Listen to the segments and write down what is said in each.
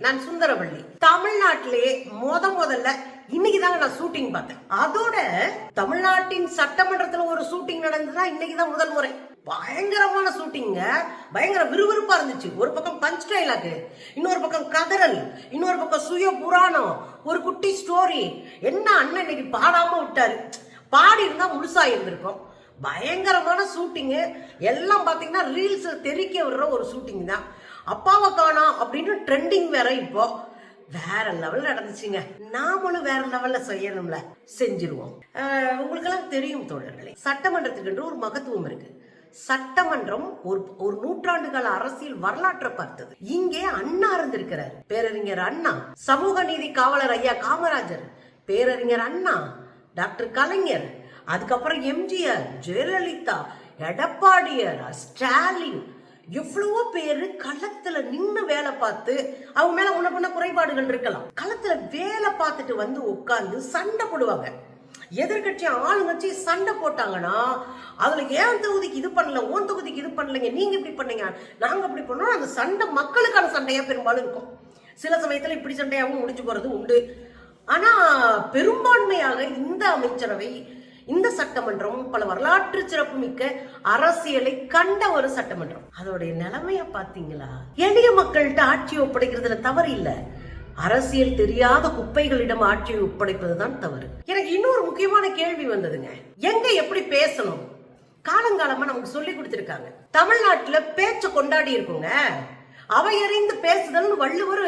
நான் சுந்தரவள்ளி. தமிழ்நாட்டிலே முதல்ல இன்னைக்குதாங்க நான் ஷூட்டிங் பார்த்தேன். அதோட தமிழ்நாட்டின் சட்டமன்றத்துல ஒரு ஷூட்டிங் நடந்ததா இன்னைக்குதான் முதல் முறை. பயங்கரமான ஷூட்டிங்க, பயங்கர விறுவிறுப்பா இருந்துச்சு. ஒரு பக்கம் பஞ்ச் டைலாக், இன்னொரு பக்கம் கதறல், இன்னொரு பக்கம் சுய புராணம், ஒரு குட்டி ஸ்டோரி. என்ன அண்ணன் இன்னைக்கு பாடாம விட்டாரு, பாடி இருந்தா முழுசா இருந்திருக்கும். பயங்கரமான ஷூட்டிங்கு எல்லாம் பாத்தீங்கன்னா ரீல்ஸ் தெரிக்க விடுற ஒரு ஷூட்டிங் தான். அப்பாவை காணோம் அப்படின்னு ட்ரெண்டிங் வேற. இப்போ வேற லெவல் நடந்துச்சுங்க. நாமளும் வேற லெவல்ல செய்யணும்ல, செஞ்சிருவோம். உங்களுக்கு எல்லாம் தெரியும் தோழர்களே, சட்டமன்றத்துக்கு ஒரு மகத்துவம் இருக்கு. சட்டமன்றம் ஒரு நூற்றாண்டு கால அரசியல் வரலாற்றை பார்த்தது. இங்கே அண்ணா இருந்திருக்கிறார், பேரறிஞர் அண்ணா, சமூக நீதி காவலர் ஐயா காமராஜர், பேரறிஞர் அண்ணா, டாக்டர் கலைஞர், அதுக்கப்புறம் எம்ஜிஆர், ஜெயலலிதா, எடப்பாடியார், ஸ்டாலின், எவ்வளவோ பேரு களத்துல நின்று வேலை பார்த்து, அவங்க மேல உனக்கு குறைபாடுகள் இருக்கலாம், களத்துல வேலை பார்த்துட்டு வந்து உட்கார்ந்து சண்டை போடுவாங்க. எதிர்கட்சி ஆளுங்கட்சி சண்டை போட்டாங்கன்னா அதுல ஏன் தொகுதிக்கு இது பண்ணல, ஓன் தொகுதிக்கு இது பண்ணலங்க, நீங்க இப்படி பண்ணீங்க, நாங்க இப்படி பண்ணோம். அந்த சண்டை மக்களுக்கான சண்டையா பெரும்பாலும் இருக்கும். சில சமயத்துல இப்படி சண்டையாகவும் முடிஞ்சு போறது உண்டு. ஆனா பெரும்பான்மையாக இந்த அமைச்சரவை, இந்த சட்டமன்றம் பல வரலாற்று சிறப்பு மிக்க அரசியலை கண்ட ஒரு சட்டமன்றம். அதோடைய நிலைமைய பாத்தீங்களா? எளிய மக்கள்கிட்ட ஆட்சி ஒப்படைக்கிறதுல தவறு இல்ல, அரசியல் தெரியாத குப்பைகளிடம் ஆட்சியை ஒப்படைப்பதுதான் தவறு. எனக்கு இன்னொரு முக்கியமான கேள்வி வந்ததுங்க. எங்க எப்படி பேசணும் காலங்காலமா நமக்கு சொல்லி கொடுத்திருக்காங்க. தமிழ்நாட்டுல பேச்ச கொண்டாடி இருக்குங்க. அவை அறிந்து பேசுதல் வள்ளுவர்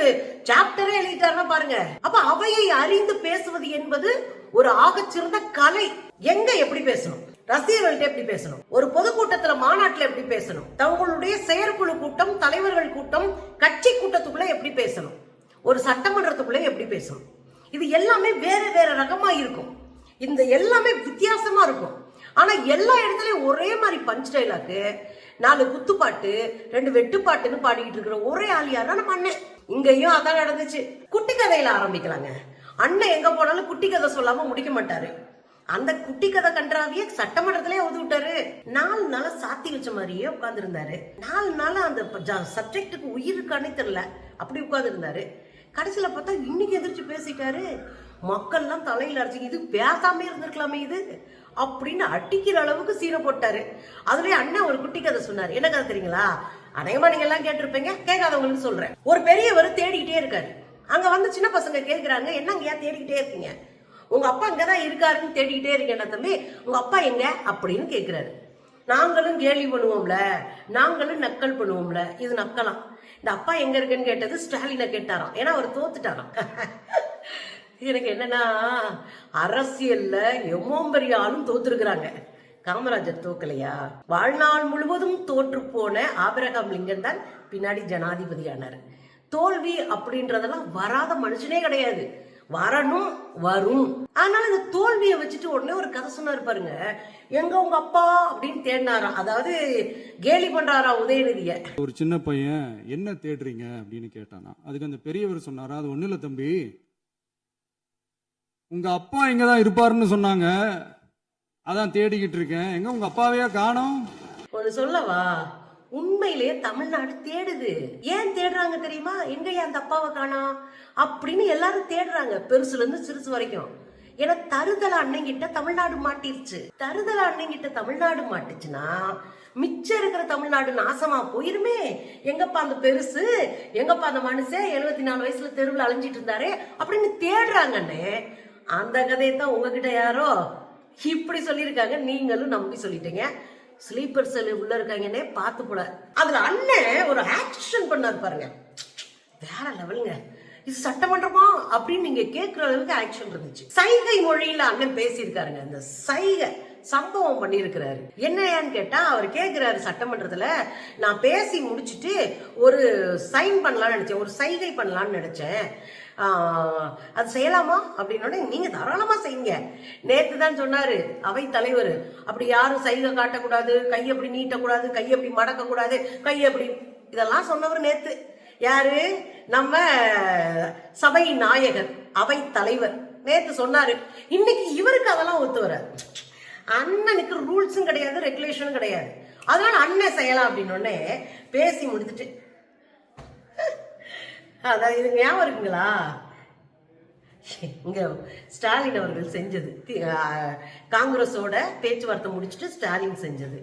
சாப்டரே எழுதிட்டாருன்னா பாருங்க. அப்ப அவையை அறிந்து பேசுவது என்பது ஒரு ஆகச்சிறந்த கலை. எங்க எப்படி பேசணும், ரசிகர்கள்ட்ட எப்படி பேசணும், ஒரு பொதுக்கூட்டத்துல மாநாட்டுல எப்படி பேசணும், தங்களுடைய செயற்குழு கூட்டம், தலைவர்கள் கூட்டம், கட்சி கூட்டத்துக்குள்ள எப்படி பேசணும், ஒரு சட்டமன்றத்துக்குள்ள எப்படி பேசணும், இது எல்லாமே வேற வேற ரகமா இருக்கும். இந்த எல்லாமே வித்தியாசமா இருக்கும். ஆனா எல்லா இடத்துலயும் ஒரே மாதிரி பஞ்ச் டைலாக்கு, 4 குத்துப்பாட்டு, 2 வெட்டுப்பாட்டுன்னு பாடிக்கிட்டு இருக்கிற ஒரே ஆள் யாரா நம்ம அண்ணன். இங்கேயும் அதான் நடந்துச்சு. குட்டி கதையில ஆரம்பிக்கலாங்க. அண்ணன் எங்க போனாலும் குட்டி கதை சொல்லாம முடிக்க மாட்டாரு. அந்த குட்டி கதை கன்றாவிய சட்டமன்றத்திலே ஒது விட்டாரு. 4 நாளா சாத்தி வச்ச மாதிரியே உட்கார்ந்து இருந்தாரு. 4 நாளா அந்த சப்ஜெக்டுக்கு உயிருக்கானே தெரியல, அப்படி உட்கார்ந்து இருந்தாரு. கடைசியில பார்த்தா இன்னைக்கு எதிர்த்து பேசிட்டாரு. மக்கள்லாம் தலையில அடிச்சு, இது பேசாம இருந்திருக்கலாமே இது அப்படின்னு அடிக்கிற அளவுக்கு சீனை போட்டாரு. அதுலயே அண்ணன் ஒரு குட்டி கதை சொன்னாரு. என்ன கதை தெரியுங்களா? அநேகமா நீங்க எல்லாம் கேட்டிருப்பீங்க, கேட்காதவங்களுக்கு சொல்றேன். ஒரு பெரியவர் தேடிக்கிட்டே இருக்காரு. அங்க வந்து சின்ன பசங்க கேட்கிறாங்க, என்னங்க ஏன் தேடிக்கிட்டே இருக்கீங்க? உங்க அப்பா இங்கதான் இருக்காருன்னு தேடிக்கிட்டே இருக்கேன் தம்பி, உங்க அப்பா எங்க அப்படின்னு கேட்கிறாரு. நாங்களும் கேலி பண்ணுவோம்ல, நாங்களும் நக்கல் பண்ணுவோம்ல, இது நக்கலாம். இந்த அப்பா எங்க இருக்குன்னு கேட்டது ஸ்டாலினை கேட்டாராம். ஏன்னா அவர் தோத்துட்டாராம். எனக்கு என்னன்னா, அரசியல்ல எம்மோம்பெரிய ஆளும் தோத்துருக்குறாங்க. காமராஜர் தோக்கலையா? வாழ்நாள் முழுவதும் தோற்று போன ஆபிரகாம் லிங்கன் தான் பின்னாடி ஜனாதிபதி ஆனார். தோல்வி அப்படின்றதெல்லாம் வராத மனுஷனே கிடையாது, வரணும், வரும். அதனால இந்த தோல்வியை வச்சுட்டு உடனே ஒரு கதை சொன்னாரு பாருங்க. எங்க உங்க அப்பா அப்படின்னு தேடினாரா, அதாவது கேலி பண்றாரா உதயநிதிய. ஒரு சின்ன பையன் என்ன தேடுறீங்க அப்படின்னு கேட்டானா, அதுக்கு அந்த பெரியவர் சொன்னாரா, அது ஒண்ணு இல்ல தம்பி, உங்க அப்பா இங்கதான் இருப்பாருன்னு சொன்னாங்க, அதான் தேடிக்கிட்டு இருக்கேன், எங்க உங்க அப்பாவையா காணோம். ஒரு சொல்லவா, உண்மையிலேயே தமிழ்நாடு தேடுது. ஏன் தேடுறாங்க தெரியுமா? எங்க அந்த அப்பாவை காணோம் அப்படின்னு எல்லாரும் தேடுறாங்க, பெருசுல இருந்து சிறுசு வரைக்கும். ஏன்னா தருதல அண்ணங்கிட்ட தமிழ்நாடு மாட்டிருச்சு. தருதல அண்ணங்கிட்ட தமிழ்நாடு மாட்டுச்சுன்னா மிச்சம் இருக்கிற தமிழ்நாடு நாசமா போயிருமே. எங்கப்பா அந்த பெருசு, எங்கப்பா அந்த மனுஷன் 74 வயசுல தெருவில் அலைஞ்சிட்டு இருந்தாரே அப்படின்னு தேடுறாங்கன்னு. அந்த கதையை தான் உங்ககிட்ட யாரோ இப்படி சொல்லியிருக்காங்க, நீங்களும் நம்பி சொல்லிட்டீங்க. ஸ்லீப்பர் செல் உள்ள இருக்காங்கன்னே பார்த்து போல. அதுல அண்ணன் ஒரு ஆக்ஷன் பண்ணாரு பாருங்க, வேற லெவலுங்க. இது சட்டமன்றமா அப்படின்னு நீங்க கேட்கிற அளவுக்கு ஆக்ஷன் இருந்துச்சு. சைகை மொழியில அண்ணன் பேசியிருக்காருங்க. அந்த சைகை சம்பவம் பண்ணியிருக்கிறாரு. என்னன்னு கேட்டா, அவர் கேட்கிறாரு சட்டமன்றத்துல, நான் பேசி முடிச்சுட்டு ஒரு சைன் பண்ணலாம்னு நினைச்சேன், ஒரு சைகை பண்ணலாம்னு நினைச்சேன், அது செய்யலாமா அப்படின்னோட, நீங்க தாராளமா செய்யுங்க. நேத்து தான் சொன்னாரு அவை தலைவர், அப்படி யாரும் சைகை காட்டக்கூடாது, கை அப்படி நீட்டக்கூடாது, கை அப்படி மடக்க கூடாது, கை அப்படி, இதெல்லாம் சொன்னவர் நேத்து. யாரு? நம்ம சபை நாயகர், அவை தலைவர் நேத்து சொன்னாரு. இன்னைக்கு இவருக்கு அதெல்லாம் ஒத்து வராது. அண்ணனுக்கு ரூல்ஸும் கிடையாது, ரெகுலேஷனும் கிடையாது. அதனால அண்ணன் செய்யலாம் அப்படின்னு பேசி முடிச்சுட்டு அதான் இது ஞாபகம் இருக்குங்களா? இங்க ஸ்டாலின் அவர்கள் செஞ்சது, காங்கிரஸோட பேச்சுவார்த்தை முடிச்சுட்டு ஸ்டாலின் செஞ்சது,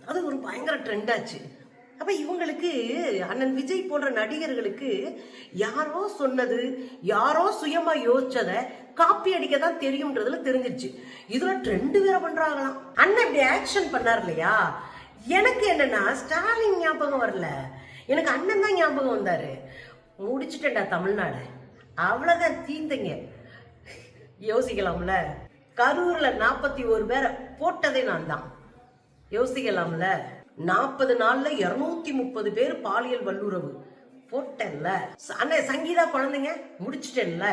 அது ஒரு பயங்கர ட்ரெண்ட் ஆச்சு. அப்ப இவங்களுக்கு, அண்ணன் விஜய் போன்ற நடிகர்களுக்கு யாரோ சொன்னது, யாரோ சுயமா யோசிச்சத காப்பி அடிக்க தான் தெரியும்ன்றதுல தெரிஞ்சிருச்சு. இதுல ட்ரெண்ட் வேற பண்றாங்களாம். அண்ணன் இப்படி ஆக்ஷன் பண்ணார் இல்லையா, எனக்கு என்னன்னா ஸ்டாலின் ஞாபகம் வரல, எனக்கு அண்ணன் தான் ஞாபகம் வந்தாரு. முடிச்சுட்டேன்டா தமிழ்நாடு, அவ்வளவுதான், தீந்தங்க. யோசிக்கலாம்ல, கரூர்ல 41 பேரை போட்டதே நான் தான். யோசிக்கலாம்ல, 40 நாள்ல 230 பேர் பாலியல் வல்லுறவு போட்டேன்ல. அண்ணன் சங்கீதா குழந்தைங்க முடிச்சிட்டேன்ல.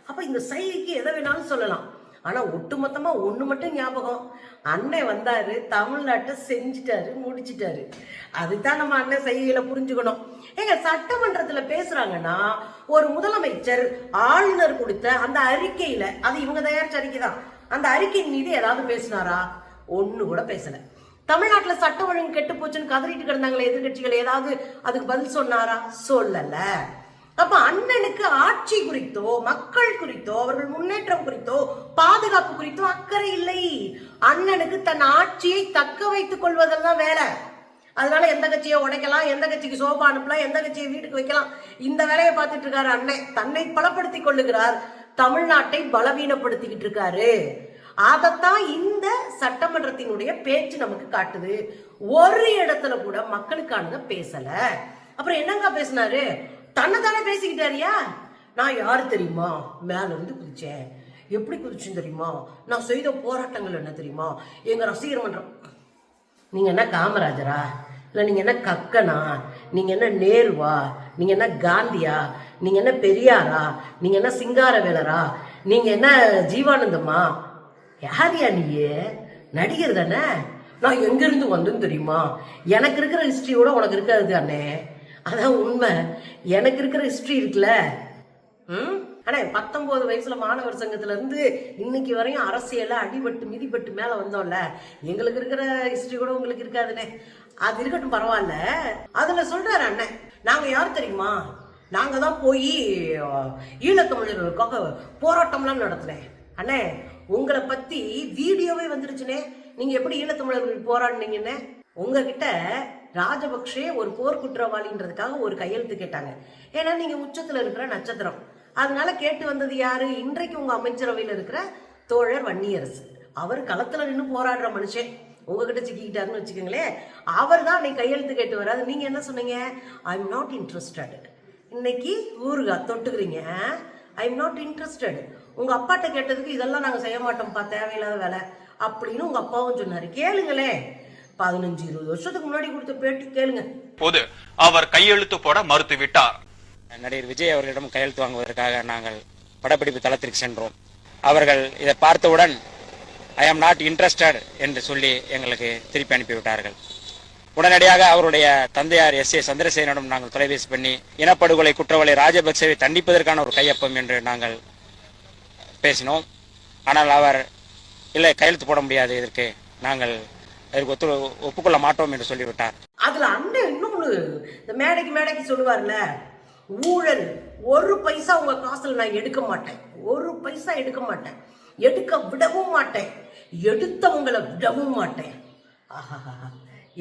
அப்ப இந்த சைகைக்கு எதை வேணாலும் சொல்லலாம். ஆனா ஒட்டுமொத்தமா ஒண்ணு மட்டும் ஞாபகம், அண்ணன் வந்தாரு, தமிழ்நாட்டை செஞ்சுட்டாரு, முடிச்சிட்டாரு. அதுதான் நம்ம அண்ணன் சைகையில புரிஞ்சுக்கணும். ஏங்க, சட்டமன்றத்துல பேசுறாங்கன்னா ஒரு முதலமைச்சர் ஆளுநர் கொடுத்த அந்த அறிக்கையில, அது இவங்க தயாரிச்ச அறிக்கை தான், அந்த அறிக்கையின் மீது ஏதாவது பேசினாரா? ஒண்ணு கூட பேசல. தமிழ்நாட்டுல சட்ட ஒழுங்கு கெட்டு போச்சுன்னு கதறிட்டு கிடந்தாங்களே எதிர்கட்சிகள், ஏதாவது அதுக்கு பதில் சொன்னாரா? சொல்லல. அப்ப அண்ணனுக்கு ஆட்சி குறித்தோ, மக்கள் குறித்தோ, அவர்கள் முன்னேற்றம் குறித்தோ, பாதுகாப்பு குறித்தோ அக்கறை இல்லை. அண்ணனுக்கு தன் ஆட்சியை தக்க வைத்துக் கொள்வதெல்லாம் வேலை. அதனால எந்த கட்சியை உடைக்கலாம், எந்த கட்சிக்கு சோபா அனுப்பலாம், எந்த கட்சியை வீட்டுக்கு வைக்கலாம், இந்த வேலையை பார்த்துட்டு இருக்காரு அண்ணன். தன்னை பலப்படுத்திக் கொள்ளுகிறார், தமிழ்நாட்டை பலவீனப்படுத்திக்கிட்டு இருக்காரு. அதத்தான் இந்த சட்டமன்றத்தினுடைய பேச்சு நமக்கு காட்டுது. ஒரு இடத்துல கூட மக்களுக்கானத பேசல. அப்புறம் என்னங்க பேசினாரு? தன்னைத்தானே பேசிக்கிட்டாரியா. நான் யாரு தெரியுமா, மேல இருந்து குதிச்சேன், எப்படி குதிச்சுன்னு தெரியுமா, நான் செய்த போராட்டங்கள் என்ன தெரியுமா, எங்க ரசிகர் மன்றம். நீங்க என்ன காமராஜரா, இல்ல நீங்க என்ன கக்கனா, நீங்க என்ன நேருவா, நீங்க என்ன காந்தியா, நீங்க என்ன பெரியாரா, நீங்க என்ன சிங்காரவேலரா, நீங்க என்ன ஜீவானந்தமா, யாரியா நீயே? நடிகர் தானே. நான் எங்க இருந்து வந்தேன்னு தெரியுமா, எனக்கு இருக்கிற ஹிஸ்டரியோட உனக்கு இருக்காது அண்ணே. அதான் உண்மை, எனக்கு இருக்கிற ஹிஸ்டரி இருக்குல்ல. ஆனா 19 வயசுல மாணவர் சங்கத்துல இருந்து இன்னைக்கு வரையும் அரசியல அடிபட்டு மிதிப்பட்டு மேல வந்தோம்ல, எங்களுக்கு இருக்கிற ஹிஸ்டரி கூட உங்களுக்கு இருக்காதுனே. அது இருக்கட்டும், பரவாயில்ல. அதுல சொல்றாரு அண்ணன், நாங்க யார் தெரியுமா, நாங்க தான் போய் ஈழத்தமிழர்களுக்காக போராட்டம்லாம் நடத்தினேன். அண்ணே, உங்களை பத்தி வீடியோவே வந்துருச்சுனே, நீங்க எப்படி ஈழத்தமிழர்கள் போராடினீங்கன்னு. உங்ககிட்ட ராஜபக்சே ஒரு போர் குற்றவாளின்றதுக்காக ஒரு கையெழுத்து கேட்டாங்க. ஏன்னா நீங்க உச்சத்துல இருக்கிற நட்சத்திரம். அதனால கேட்டு வந்தது யாரு? இன்றைக்கு உங்க அமைச்சரவையில் இருக்கிற தோழர் வன்னியரசு. அவர் களத்துல நின்று போராடுற மனுஷன். உங்ககிட்ட சிக்கிக்கிட்டாருன்னு வச்சுக்கோங்களேன். அவர் தான் அன்னைக்கு கையெழுத்து கேட்டு வராது. நீங்க என்ன சொன்னீங்க? I am not interested. இன்னைக்கு ஊருகா தொட்டுக்கிறீங்க. I am not interested. உங்க அப்பாட்ட கேட்டதுக்கு இதெல்லாம் நாங்க செய்ய மாட்டோம்ப்பா, தேவையில்லாத வேலை அப்படின்னு உங்க அப்பாவும் சொன்னாரு. கேளுங்களேன், 15-20 வருஷத்துக்கு முன்னாடி கொடுத்த பேட்டி கேளுங்க. போது அவர் கையெழுத்து போட மறுத்து விட்டார். நடிகர் விஜய் அவர்களிடம் கையெழுத்து வாங்குவதற்காக நாங்கள் படப்பிடிப்பு தளத்திற்கு சென்றோம். அவர்கள் இதை பார்த்தவுடன் ஐ ஆம் நாட் இன்ட்ரெஸ்டட் என்று சொல்லி எங்களுக்கு திருப்பி அனுப்பிவிட்டார்கள். உடனடியாக அவருடைய தந்தையார் எஸ் ஏ சந்திரசேகரனிடம் நாங்கள் தொலைபேசி பண்ணி இனப்படுகொலை குற்றவாளி ராஜபக்சேவை தண்டிப்பதற்கான ஒரு கையொப்பம் என்று நாங்கள் பேசினோம். ஆனால் அவர் இல்லை, கையெழுத்து போட முடியாது, இதற்கு நாங்கள் அதற்கு ஒப்புக்கொள்ள மாட்டோம் என்று சொல்லிவிட்டார். அதுல அண்ணன் இன்னொன்னு இந்த மேடைக்கு சொல்லுவார்ல, ஊழல், ஒரு பைசா உங்க காசுல நான் எடுக்க மாட்டேன், ஒரு பைசா எடுக்க மாட்டேன், எடுக்க விடவும் மாட்டேன், எடுத்தவங்களை விடவும் மாட்டேன். ஆஹா,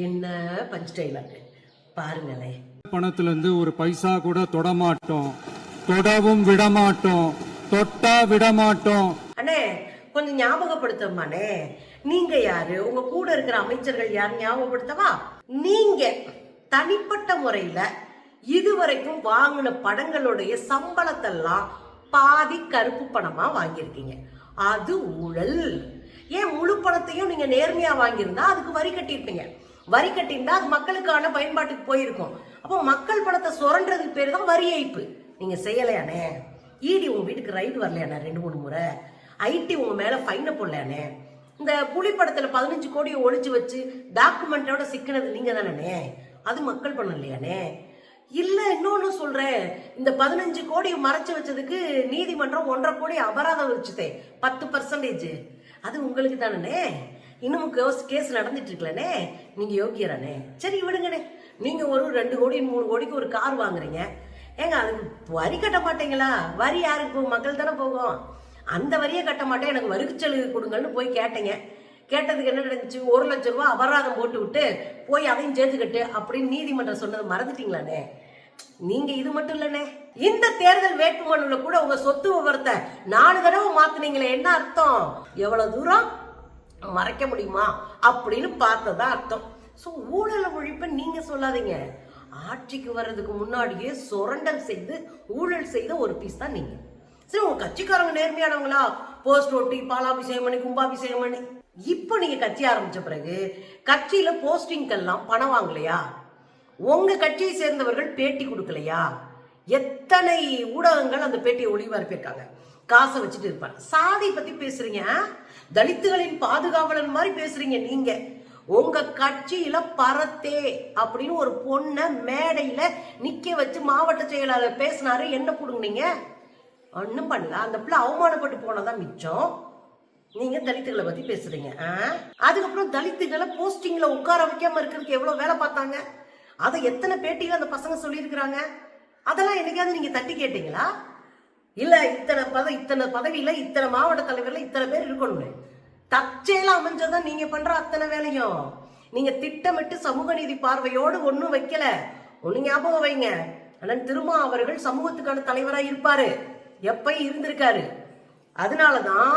என்ன பஞ்ச் டைலாக் பாருங்களேன். பணத்துல இருந்து ஒரு பைசா கூட தொட மாட்டோம், தொடவும் விட மாட்டோம், தொட்டா விட மாட்டோம். அண்ணே, கொஞ்சம் ஞாபகப்படுத்தமானே, நீங்க யாரு, உங்க கூட இருக்கிற அமைச்சர்கள் யாரு ஞாபகப்படுத்தவா? நீங்க தனிப்பட்ட முறையில இதுவரைக்கும் வாங்கின படங்களுடைய சம்பளத்தெல்லாம் பாதி கருப்பு பணமா வாங்கியிருக்கீங்க. அது ஊழல். ஏன் முழு பணத்தையும் நீங்க நேர்மையா வாங்கியிருந்தா அதுக்கு வரி கட்டியிருப்பீங்க. வரி கட்டியிருந்தா அது மக்களுக்கான பயன்பாட்டுக்கு போயிருக்கும். அப்போ மக்கள் பணத்தை சுரண்டதுக்கு பேரு தான் வரி ஏய்ப்பு. நீங்க செய்யலையானே. இடி உங்க வீட்டுக்கு ரைடு வரலையானே 2-3 முறை. ஐடி உங்க மேல ஃபைனை போடலையானே. இந்த புலி படத்துல 15 கோடியை ஒழிச்சு வச்சு டாக்குமெண்டோட சிக்கினது நீங்க தானே. அது மக்கள் பணம் இல்லையானே. இல்ல, இன்னொன்னு சொல்றேன், இந்த 15 கோடியை மறைச்சு வச்சதுக்கு நீதிமன்றம் 1.5 கோடி அபராதம் வச்சுதே, 10%. அது உங்களுக்கு தானே. இன்னும் கேஸ் நடந்துட்டு இருக்கலனே. நீங்க யோகியரானே. சரி விடுங்கண்ணே, நீங்க ஒரு 2 கோடி 3 கோடிக்கு ஒரு கார் வாங்குறீங்க. ஏங்க அது வரி கட்ட மாட்டீங்களா? வரி யாருக்கு போகும்? மக்கள் தானே போகும். அந்த வரியை கட்ட மாட்டேன், எனக்கு வரிச்சலுகை கொடுங்கன்னு போய் கேட்டீங்க. கேட்டதுக்கு என்ன நடந்துச்சு? 1 லட்சம் ரூபாய் அபராதம் போட்டு விட்டு போய் அதையும் சேர்த்துக்கிட்டு அப்படின்னு நீதிமன்றம் சொன்னது மறந்துட்டீங்களானே? நீங்க இது மட்டும் இல்லனே, இந்த தேர்தல் வேட்புமனுல கூட உங்க சொத்து விவரத்தை 4 தடவை மாத்துனீங்களே, என்ன அர்த்தம்? எவ்வளவு தூரம் மறைக்க முடியுமா அப்படின்னு பார்த்ததான் அர்த்தம். சோ ஊழல் ஒழிப்பை நீங்க சொல்லாதீங்க. ஆட்சிக்கு வர்றதுக்கு முன்னாடியே சுரண்டல் செய்து ஊழல் செய்த ஒரு பீஸ் தான் நீங்க. சரி, உங்க கட்சிக்காரங்க நேர்மையானவங்களா? போஸ்ட் ஒட்டி பாலாபிஷேகம் பண்ணி கும்பாபிஷேகம் பண்ணி. இப்போ நீங்க கட்சி ஆரம்பிச்ச பிறகு கட்சியில போஸ்டிங்கெல்லாம் பணம் வாங்கலையா? உங்க கட்சியை சேர்ந்தவர்கள் பேட்டி கொடுக்கலையா? எத்தனை ஊடகங்கள் அந்த பேட்டியை ஒளிபரப்பியிருக்காங்க. காசை வச்சுட்டு இருப்பாங்க. சாதி பத்தி பேசுறீங்க, தலித்துகளின் பாதுகாவலன் மாதிரி பேசுறீங்க. நீங்க உங்க கட்சியில பரத்தே அப்படின்னு ஒரு பொண்ணை மேடையில நிக்க வச்சு மாவட்ட செயலாளர் பேசினாரு. என்ன கொடுங்க? ஒன்னும் பண்ணல. அந்த பிள்ளை அவமானப்பட்டு போனதான் மிச்சம். நீங்க தலித்துகளை பத்தி பேசுறீங்க. அதுக்கப்புறம் தலித்துகளை போஸ்டிங்ல உட்கார வைக்காம இருக்கிறதுக்கு எவ்வளவு வேலை பார்த்தாங்க? அதை எத்தனை பேட்டியில அந்த பசங்க சொல்லியிருக்கிறாங்க. அதெல்லாம் என்னைக்காவது நீங்க தட்டி கேட்டீங்களா? இல்ல இத்தனை பதவியில இத்தனை மாவட்ட தலைவர்ல இத்தனை பேர் இருக்கணும். தற்செயலா அமைஞ்சதான் நீங்க பண்ற அத்தனை வேலையும். நீங்க திட்டமிட்டு சமூக நீதி பார்வையோடு ஒண்ணும் வைக்கல. ஒண்ணு ஞாபகம் வைங்க, அண்ணன் திருமா அவர்கள் சமூகத்துக்கான தலைவரா இருப்பாரு, எப்பயும் இருந்திருக்காரு. அதனாலதான்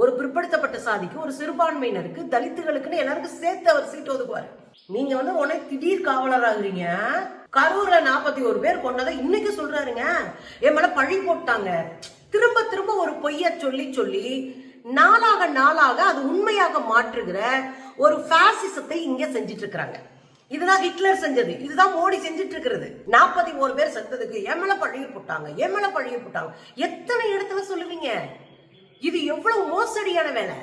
ஒரு பிற்படுத்தப்பட்ட சாதிக்கு, ஒரு சிறுபான்மையினருக்கு, தலித்துகளுக்குன்னு எல்லாருக்கும் சேர்த்து அவர் சீட் ஒதுக்குவாரு. நீங்க உடனே திடீர் காவலர் ஆகுறீங்க. கரூர்ல 41 பேர் கொண்டதை இன்னைக்கு சொல்றாருங்க. என் மேல பழி போட்டாங்க. திரும்ப திரும்ப ஒரு பொய்ய சொல்லி சொல்லி நாளாக அது உண்மையாக மாற்றுகிற ஒரு பாசிசத்தை இங்க செஞ்சிட்டு இருக்கிறாங்க. இதுதான் ஹிட்லர் செஞ்சது, இதுதான் மோடி செஞ்சிட்டு இருக்கிறது. 41 பேர் செத்ததுக்கு என் மேல பழிய போட்டாங்க. எத்தனை இடத்துல சொல்லுவீங்க? இது எவ்வளவு மோசடியான வேலை.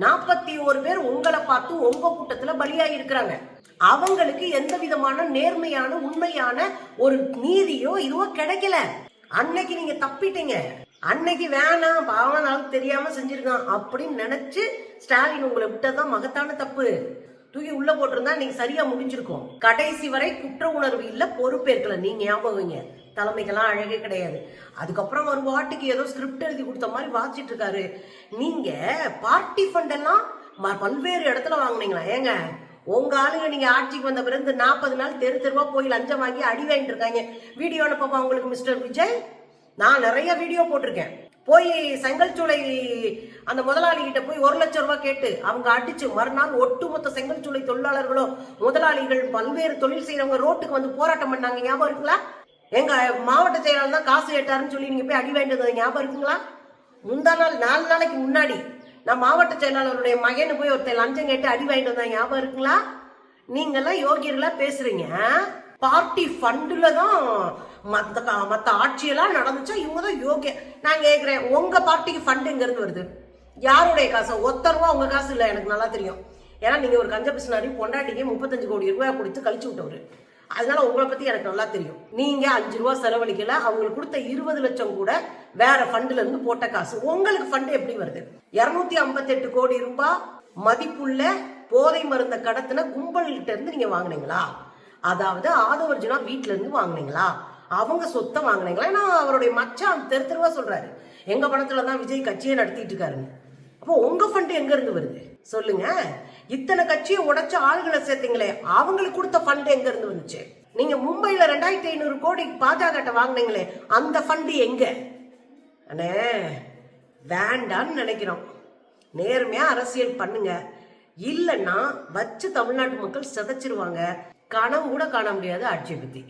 41 பேர் உங்களை பார்த்து உங்க கூட்டத்துல பலியாகி இருக்கிறாங்க. அவங்களுக்கு எந்த விதமான நேர்மையான உண்மையான ஒரு நீதியோ இதுவோ கிடைக்கல. அன்னைக்கு நீங்க தப்பிட்டீங்க. அன்னைக்கு வேணாம், பாவனாலும் தெரியாம செஞ்சிருக்கான் அப்படின்னு நினைச்சு ஸ்டாலின் உங்களை விட்டதான் மகத்தான தப்பு. தூக்கி உள்ள போட்டிருந்தா நீங்க சரியா முடிஞ்சிருக்கும். கடைசி வரை குற்ற உணர்வு இல்ல, பொறுப்பேற்கல. நீங்க ஞாபகம், தலைமைக்கெல்லாம் அழகே கிடையாது. அதுக்கப்புறம் ஒரு வாட்டுக்கு ஏதோ ஸ்கிரிப்ட் எழுதி கொடுத்த மாதிரி வாசிட்டு இருக்காரு. நீங்க பார்ட்டி ஃபண்ட் எல்லாம் பல்வேறு இடத்துல வாங்கினீங்களா? ஏங்க உங்க ஆளுங்க நீங்க ஆட்சிக்கு வந்த பிறகு 40 நாள் தெரு தெருவா போய் லஞ்சம் வாங்கி அடி வாங்கிட்டு இருக்காங்க. வீடியோ அனுப்பப்பா உங்களுக்கு மிஸ்டர் விஜய். நான் நிறைய வீடியோ போட்டிருக்கேன். போய் செங்கல்சூளை அந்த முதலாளி கிட்ட போய் 1 லட்சம் ரூபாய் கேட்டு அவங்க அடிச்சு மறுநாள் ஒட்டுமொத்த செங்கல்சூளை தொழிலாளர்களும் முதலாளிகள் பல்வேறு தொழில் செய்யறவங்க ரோட்டுக்கு வந்து போராட்டம் பண்ணாங்க. ஞாபகம் இருக்குங்களா? எங்க மாவட்ட செயலாளர் தான் காசு கேட்டாருன்னு சொல்லி நீங்க போய் அடி வாங்கிட்டு ஞாபகம் இருக்குங்களா? முந்தா நாள் 4 நாளைக்கு முன்னாடி நான் மாவட்ட செயலாளருடைய மகனு போய் ஒருத்தர் லஞ்சம் கேட்டு அடி வாங்கிட்டு வந்தா ஞாபகம் இருக்குங்களா? நீங்கெல்லாம் யோகியர்களா பேசுறீங்க. பார்ட்டி ஃபண்டுல தான் மத்த ஆட்சியெல்லாம் நடந்துச்சா? இவங்க தான் யோகிய. நான் கேட்கிறேன், உங்க பார்ட்டிக்கு ஃபண்ட் எங்க இருந்து வருது? யாருடைய காசு? 1 ரூபா உங்க காசு இல்ல, எனக்கு நல்லா தெரியும். ஏன்னா நீங்க ஒரு கஞ்ச பிசினாரி பொண்டாட்டிக்கு 35 கோடி ரூபாய் கொடுத்து கழிச்சு விட்டவரு. அதனால உங்களை பத்தி எனக்கு நல்லா தெரியும். நீங்க 5 ரூபா செலவழிக்கல. அவங்களுக்கு கொடுத்த 20 லட்சம் கூட வேற ஃபண்டுல இருந்து போட்ட காசு. உங்களுக்கு ஃபண்ட் எப்படி வருது? 258 கோடி ரூபாய் மதிப்புள்ள போதை மருந்த கடத்தின கும்பல்கிட்ட இருந்து நீங்க வாங்கினீங்களா? அதாவது ஆதவர்ஜுனா வீட்டுல இருந்து வாங்கினீங்களா? அவங்க சொத்தை வாங்கினீங்களா? ஏன்னா அவருடைய மச்சான் தெரு தெருவா சொல்றாரு, எங்க பணத்துலதான் விஜய் கட்சியை நடத்திட்டு இருக்காருன்னு. அப்போ உங்க ஃபண்ட் எங்க இருந்து வருது சொல்லுங்க? இத்தனை கட்சியை உடைச்சு ஆளுகளை சேர்த்தீங்களே, அவங்களுக்கு கொடுத்த ஃபண்ட் எங்க இருந்து வந்துச்சு? நீங்க மும்பைல 2500 கோடி பாஜக வாங்கினீங்களே, அந்த ஃபண்ட் எங்க? அண்ணே வேண்டான்னு நினைக்கிறோம். நேர்மையா அரசியல் பண்ணுங்க. இல்லைன்னா வச்சு தமிழ்நாட்டு மக்கள் சிதைச்சிருவாங்க. கனவு கூட காண முடியாது ஆட்சியை பத்தி.